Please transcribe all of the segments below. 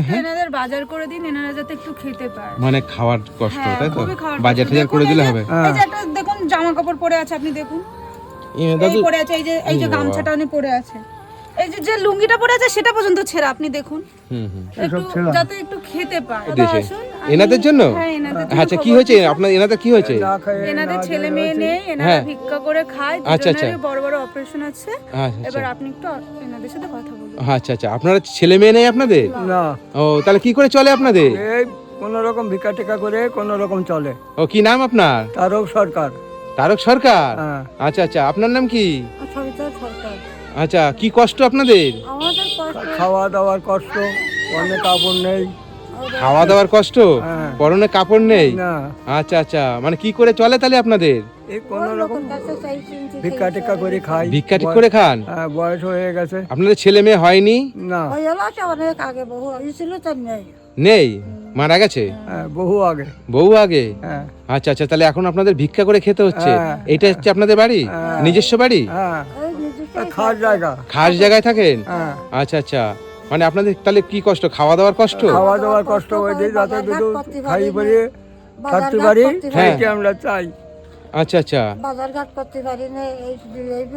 এনাদের বাজার করে দিন, এনারা যাতে একটু খেতে পায়। মানে খাওয়ার কষ্ট, হ্যাঁ, তাই তো? খুবই খাওয়ার বাজার কষ্ট। টাজার করে দিলে হবে। এই যে একটা দেখুন জামা কাপড় পরে আছে, আপনি দেখুন এই পরে আছে, এই যে গামছাটা উনি পরে আছে, এই যে লুঙ্গিটা পরে আছে সেটা পর্যন্ত ছেঁড়া, আপনি দেখুন। একটু যাতে একটু খেতে পায়। দেশে আসুন, এনাদের জন্য? হ্যাঁ, এনাদের জন্য। আচ্ছা, কি হয়েছে আপনার? এনাদের কি হয়েছে? এনাদের ছেলে মেয়ে নেই, এনারা ভিক্ষা করে খায়, আচ্ছা, দুজনেরই বড় বড় অপারেশন আছে। আচ্ছা, এবার আপনি একটু এনাদের সাথে কথা বলুন। আচ্ছা আচ্ছা, আপনারা ছেলে মেয়ে নেই আপনাদের? না, ও, তাহলে কি করে চলে আপনাদের? এই কোন রকম ভিক্ষা টিকা করে কোন রকম চলে। ও, কি নাম আপনার? তারক সরকার। তারক সরকার? হ্যাঁ। আচ্ছা আচ্ছা, আপনার নাম কি? সবিতা সরকার। আচ্ছা, কি কষ্ট আপনাদের? আমাদের কষ্ট, খাওয়া দাওয়ার কষ্ট, অনেক কাপড় নেই। খাওয়া দাওয়ার কষ্ট, হ্যাঁ। পরনে কাপড় নেই? না, আচ্ছা আচ্ছা, মানে কি করে চলে তাহলে আপনাদের? এই কোন রকম ভিক্ষা টিকা করে খাই। ভিক্ষা ঠিক করে খান? হ্যাঁ, বয়স হয়ে গেছে। আপনাদের ছেলে মেয়ে হয়নি? না, অনেক আগে বহু হয়েছিল, তার নেই। নেই, মারা গেছে? হ্যাঁ, বহু আগে। বউ আগে? হ্যাঁ, আচ্ছা আচ্ছা, তাহলে এখন আপনাদের ভিক্ষা করে খেতে হচ্ছে? হ্যাঁ। এটা হচ্ছে আপনাদের বাড়ি? হ্যাঁ। নিজস্ব বাড়ি? হ্যাঁ, খাস জায়গা। খাস জায়গায় থাকেন? হ্যাঁ, আচ্ছা আচ্ছা, মানে আপনাদের তাহলে কি কষ্ট, খাওয়া দাওয়ার কষ্ট? খাওয়া দাওয়ার কষ্ট হয়েছে, যাতে দুটো খাই পরে থাকতে পারি, হ্যাঁ। সেইটা আমরা চাই। আচ্ছা আচ্ছা, বাজারঘাট করতে পারি না,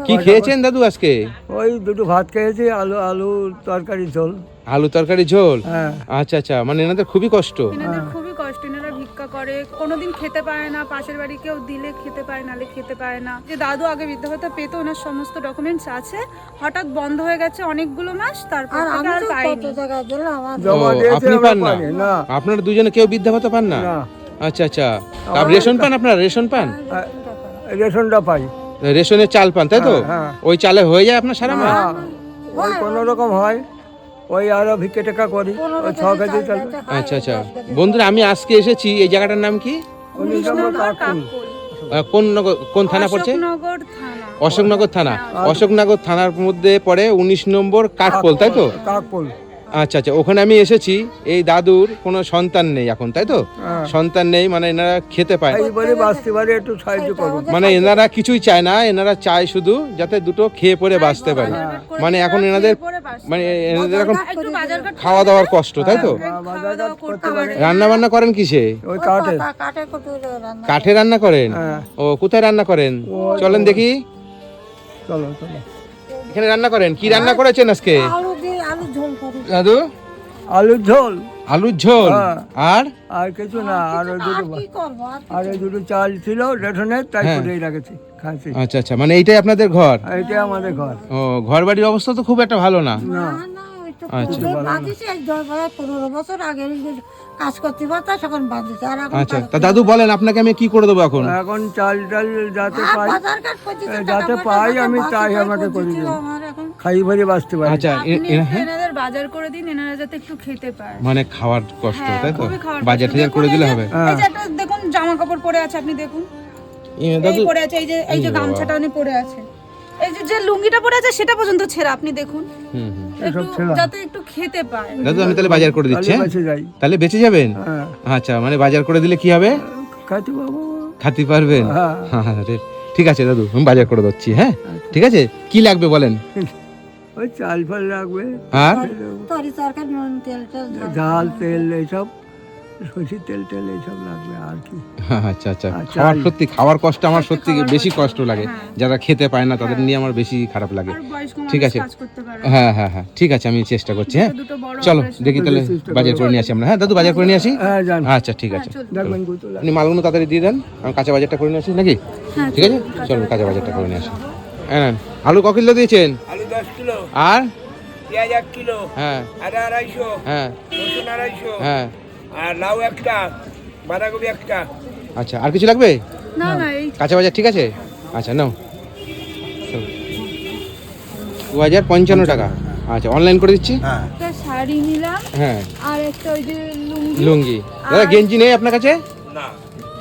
কি খেয়েছেন দাদু আজকে? ওই দুটো ভাত খেয়েছি, আলু তরকারি ঝোল। আলু তরকারি ঝোল? হ্যাঁ, আচ্ছা আচ্ছা, মানে এনাদের খুবই কষ্ট। এনাদের খুবই কষ্ট, এনারা ভিক্ষা করে, কোনোদিন খেতে পারে না, পাশের বাড়ি কেউ দিলে খেতে পায়, নালে খেতে পারে না। যে দাদু আগে বৃদ্ধ ভাতা পেতো, ওনার সমস্ত ডকুমেন্টস আছে, হঠাৎ বন্ধ হয়ে গেছে অনেকগুলো মাস, তারপর থেকে আর পাইনি। জমা ও, দিয়েছি, আপনি আমরা পান না? পাইনি। না, আপনারা দুজনে কেউ বৃদ্ধা ভাতা পান না? না, আচ্ছা আচ্ছা, আর রেশন পান? আপনারা রেশন পান? রেশনটা পাই। রেশনের চাল পান, তাই তো? হ্যাঁ। ওই চালে হয়ে যায় আপনার সারা মাস? না, ওই কোন রকম হয়, ওই আরো ভিক্ষে টেকা করি, ওই 6 কেজি চাল। আচ্ছা আচ্ছা, বন্ধুরা আমি আজকে এসেছি, এই জায়গাটার নাম কি? 19 নম্বর কাকুল। কোন থানা পড়ছে? অশোকনগর থানা। অশোকনগর থানা। অশোকনগর থানার মধ্যে পড়ে 19 নম্বর কাঠপোল, তাই তো? কাকুল। আচ্ছা আচ্ছা, ওখানে আমি এসেছি। এই দাদুর কোনো সন্তান নেই এখন, তাই তো? হ্যাঁ। সন্তান নেই, মানে এনারা খেতে পায় না। এই বলে বাঁচতে পারে, একটু সাহায্য করবো। মানে এনারা কিছুই চায় না, এনারা চায় শুধু যাতে দুটো খেয়ে পরে বাঁচতে পারে। মানে এখন এনাদের, মানে এনাদের এখন একটু বাজারঘাট খাওয়া দাওয়ার কষ্ট, তাই তো? বাজারঘাট করতে পারে। রান্না বান্না করেন কিসে? ওই কাঠে। কাঠে রান্না করেন? হ্যাঁ। ও, কোথায় রান্না করেন? চলেন দেখি। চলো চলো। এখানে রান্না করেন? কি রান্না করেছেন আজকে দাদু? আলুর ঝোল। আলুর ঝোল? হ্যাঁ। আর আর কিছু না, আর ওই দুটো আর ওই দুটো চাল ছিল রেশনের, তাই হ্যাঁ। করেই রেখেছি, খাচ্ছি। আচ্ছা আচ্ছা, মানে এইটাই আপনাদের ঘর? এইটাই আমাদের ঘর। ও, ঘর বাড়ির অবস্থা তো খুব একটা ভালো না। না, আচ্ছা 15 বছর আগে কাজ করতে পারতাম, তখন বাঁধিছে। আর এখন আচ্ছা, তা দাদু বলেন আপনাকে আমি কি করে দেবো এখন? এখন চাল টাল যাতে পাই, বাজারঘাট করতে যাতে পাই আমি তাই আমাকে করে দিন, আমার এখন খাই ভরে বাঁচতে পারি। আচ্ছা, আপনি এনাদের বাজার করে দিন, এনারা যাতে একটু খেতে পায়। মানে খাওয়ার কষ্ট, হ্যাঁ, তাই তো? খুবই খাওয়ার বাজার কষ্ট। টাজার করে দেখুন, দিলে এই যে- হবে। এই যে একটা দেখুন জামা কাপড় পরে আছে, আপনি দেখুন দাদু, এই পরে আছে, এই যে গামছাটা উনি পরে আছে, এই যে লুঙ্গিটা পরে আছে সেটা পর্যন্ত ছেঁড়া, আপনি দেখুন। হুম হুম। একটু যাতে একটু খেতে পায়। দাদু আমি তাহলে বাজার করে দিচ্ছি, তাহলে হ্যাঁ? বেঁচে যাই। তাহলে বেঁচে যাবেন? হ্যাঁ, আচ্ছা, মানে বাজার করে দিলে কি হবে? খাইতে পাবো। খাতে পারবেন? হ্যাঁ। হ্যাঁ, ঠিক আছে দাদু, আমি বাজার করে দিচ্ছি, হ্যাঁ? ঠিক আছে, কি লাগবে বলেন? ওই চাল ফাল লাগবে, আর তরি তরকারি, নুন, তেল টেল, ঝাল তেল এইসব, সরষের তেল টেল এইসব লাগবে আর কি। আচ্ছা আচ্ছা, আচ্ছা, খাওয়ার সত্যি খাওয়ার কষ্ট আমার সত্যি খাওয়ার বেশি কষ্ট, কষ্ট লাগে। হ্যাঁ। যারা খেতে পায় না তাদের নিয়ে আমার বেশি খারাপ লাগে। আর বয়স্ক ঠিক মানুষ আছে। কাজ করতে পারে। হ্যাঁ হ্যাঁ হ্যাঁ, ঠিক আছে, আমি চেষ্টা করছি, হ্যাঁ? দুটো বড় চলো operation। দেখি তাহলে বাজার করে নিয়ে আসি আমরা, হ্যাঁ দাদু? বাজার করে নিয়ে আসি। হ্যাঁ, জান। আচ্ছা ঠিক আছে, চলুন। দেখবেন গুতুলা। আপনি মালগুলো তাড়াতাড়ি দিয়ে দেন, আমি কাঁচা বাজারটা করে নিয়ে আসি নাকি? হ্যাঁ, ঠিক আছে, চলুন কাঁচা বাজারটা করে নিয়ে আসি। হ্যাঁ, নেন। আলু ক কিলো দিয়েছেন? আলু 10 কিলো, আর পেঁয়াজ 1 কিলো, হ্যাঁ আদা 250, হ্যাঁ রসুন 250, হ্যাঁ, আর লাউ একটা, বাঁধাকপি একটা। আচ্ছা, আর কিছু লাগবে? না না, এই কাঁচা বাজার ঠিক আছে? আচ্ছা নাও, 2055 টাকা। আচ্ছা, অনলাইন করে দিচ্ছি। একটা শাড়ি নিলাম, হ্যাঁ, আর একটা ওই যে লুঙ্গি। লুঙ্গি। দাদা গেঞ্জি নেই আপনার কাছে? না,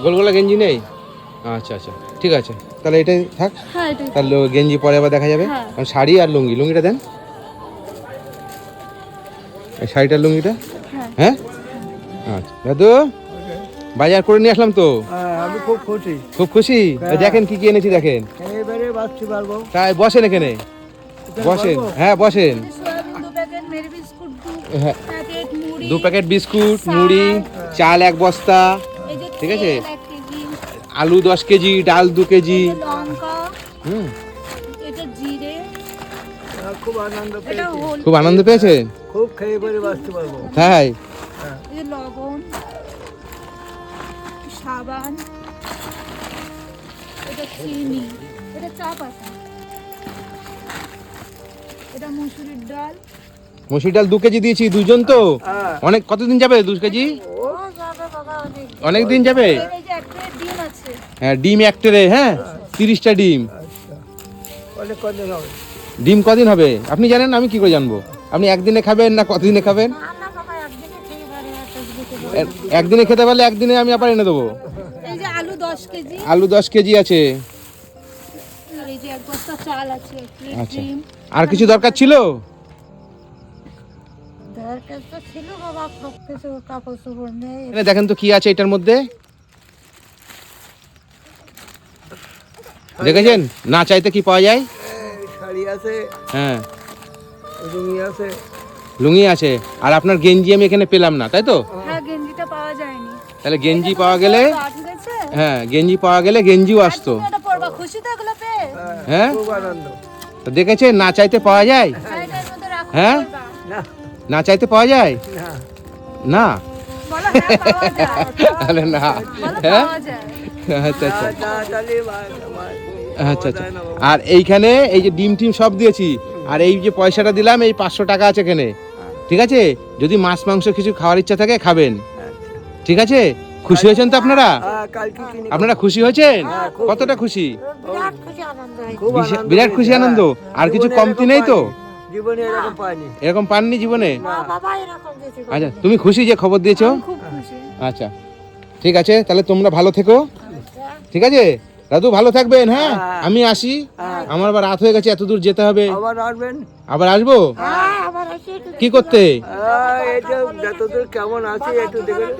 গোলগোলা গেঞ্জি নেই? আচ্ছা আচ্ছা, ঠিক আছে, তাহলে এটাই থাক। হ্যাঁ, এটাই। তাহলে গেঞ্জি পরে আবার দেখা যাবে। হ্যাঁ। আর শাড়ি আর লুঙ্গি, লুঙ্গিটা দেন, এই শাড়িটার লুঙ্গিটা। হ্যাঁ। হ্যাঁ, আচ্ছা দাদু বাজার করে নিয়ে আসলাম তো, আমি খুব খুশি। খুব খুশি। এই দেখেন কি কি এনেছি, দেখেন। এবারে বাঁচতে পারবো। তাই বসেন এখানে, বসেন, হ্যাঁ বসেন। সয়াবিন 2 প্যাকেট, মেরি বিস্কুট 2 হ্যাঁ প্যাকেট, মুড়ি 2 প্যাকেট বিস্কুট, মুড়ি, চাল 1 বস্তা, এই যে ঠিক আছে? তেল 1 কেজি, আলু 10 কেজি, ডাল 2 কেজি। এই যে লঙ্কা, হুম, এটা জিরে, খুব আনন্দ এটা পেয়েছি, হলুদ, খুব আনন্দ পেয়েছেন? খুব খেয়ে পরে বাঁচতে পারবো। তাই? এই যে লবণ, সাবান, এটা চিনি, এটা চা পাতা, এটা মসুরির ডাল, মসুর ডাল 2 কেজি দিয়েছি, দুজন তো। হ্যাঁ, অনেক কতদিন যাবে 2 কেজি? অনেক দিন যাবে। এই যে একটা ডিম আছে, হ্যাঁ, ডিম 1 ট্রে, হ্যাঁ 30টা ডিম। আচ্ছা, অনেক কদিন হবে? ডিম কদিন হবে আপনি জানেন, আমি কি করে জানবো? আপনি একদিনে খাবেন না কতদিনে খাবেন? একদিনে খেতে পারলে একদিনে আমি আবার এনে দেবো। এই যে আলু 10 কেজি, আলু 10 কেজি আছে। আর এই যে 1 বস্তা চাল আছে, এক প্লেট আচ্ছা, ডিম। আর কিছু দরকার ছিল? দরকার তো ছিল বাবা, সব কিছু কাপড় চোপড় নেই। এখানে দেখেন তো কি আছে এটার মধ্যে, দেখেছেন? না চাইতে কি পাওয়া যায়? এই শাড়ি আছে, হ্যাঁ, রুমি আছে। লুঙ্গি আছে। আর আপনার গেঞ্জি আমি এখানে পেলাম না, তাই তো? হ্যাঁ, গেঞ্জিটা পাওয়া যায়নি। তাহলে গেঞ্জি পাওয়া গেলে, ঠিক আছে, হ্যাঁ গেঞ্জি পাওয়া গেলে গেঞ্জিও আসতো। তুমি এটা পরবা, খুশি তো এগুলো পেয়ে? হ্যাঁ, খুব আনন্দ। তো দেখেছেন না চাইতে পাওয়া যায়? শাড়িটার মধ্যে রাখো, হ্যাঁ? পরবা। না, না চাইতে পাওয়া যায় না, না? বলো হ্যাঁ পাওয়া যায়, আরে না, বলো হ্যাঁ, পাওয়া যায়। আচ্ছা আচ্ছা না, তাহলে আচ্ছা আচ্ছা। আর এইখানে এই যে ডিম টিম সব দিয়েছি, আর এই যে পয়সাটা দিলাম, এই 500 টাকা আছে এখানে, ঠিক আছে? যদি মাছ মাংস কিছু খাওয়ার ইচ্ছা থাকে খাবেন, ঠিক আছে? খুশি হয়েছেন তো আপনারা? কালকে কিনে আপনারা খুশি হয়েছেন? হ্যাঁ, খুব কতটা খুশি? খুব আনন্দ বিরাট খুশি, পেয়েছি, আনন্দ। হ্যাঁ। আর কিছু জীবনে কমতি এরকম নেই তো? পাইনি, জীবনে এরকম পাইনি। এরকম পাননি জীবনে? না, আচ্ছা, তুমি খুশি যে খবর দিয়েছো? আমি খুব খুশি। আচ্ছা, ঠিক আছে, তাহলে তোমরা ভালো থেকো, ঠিক আছে? দাদু ভালো থাকবেন, হ্যাঁ? হ্যাঁ। আমি আসি, হ্যাঁ। আমার আবার রাত হয়ে গেছে, এত দূর যেতে হবে। আবার আসবেন। আবার আসবো কি করতে? এই যে যতদূর কেমন আছে একটু দেখবেন।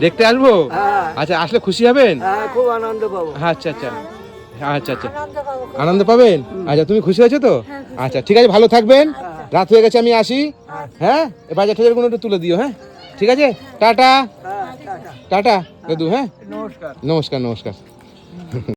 দেখতে আসবো? হ্যাঁ, আচ্ছা, আসলে খুশি হবেন? হ্যাঁ, খুব আনন্দ পাবো। আচ্ছা আচ্ছা আচ্ছা আচ্ছা, আনন্দ পাবেন। আচ্ছা, তুমি খুশি হয়েছো তো? আচ্ছা, ঠিক আছে, ভালো থাকবেন। রাত হয়ে গেছে, আমি আসি, হ্যাঁ? এই বাজার টাজার কোনো একটু তুলে দিও, হ্যাঁ? ঠিক আছে, টাটা হ্যাঁ, টাটা। টাটা দাদু, হ্যাঁ? নমস্কার। নমস্কার নমস্কার।